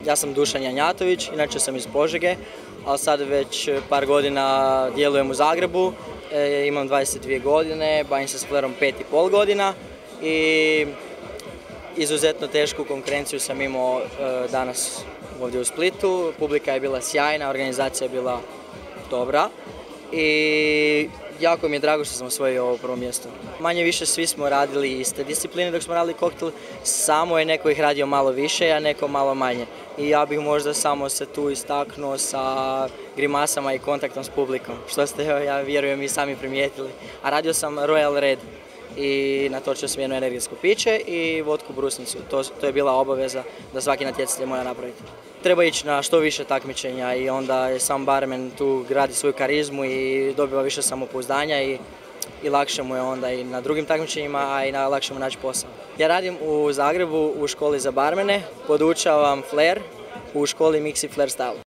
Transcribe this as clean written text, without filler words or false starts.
Ja sam DUŠAN JANJATOVIĆ, inače sam iz Požege, ali sad već par godina djelujem u Zagrebu. Imam 22 godine, bavim se s flerom 5,5 godina i izuzetno tešku konkurenciju sam imao danas ovdje u Splitu. Publika je bila sjajna, organizacija je bila dobra i jako mi je drago što sam osvojio ovo prvo mjesto. Manje više svi smo radili iste discipline dok smo radili koktel, samo je neko ih radio malo više, a neko malo manje. I ja bih možda samo se tu istaknuo sa grimasama i kontaktom s publikom, što ste, ja vjerujem, i sami primijetili. A radio sam Royal Red i natočio sam jedno energetsko piće i vodku brusnicu. To je bila obaveza da svaki natjecatelj mora napraviti. Treba ići na što više takmičenja i onda je sam barmen tu gradi svoju karizmu i dobiva više samopouzdanja i lakše mu je onda i na drugim takmičenjima, a i lakše mu naći posao. Ja radim u Zagrebu u školi za barmene, podučavam flair u školi Mix i Flair style.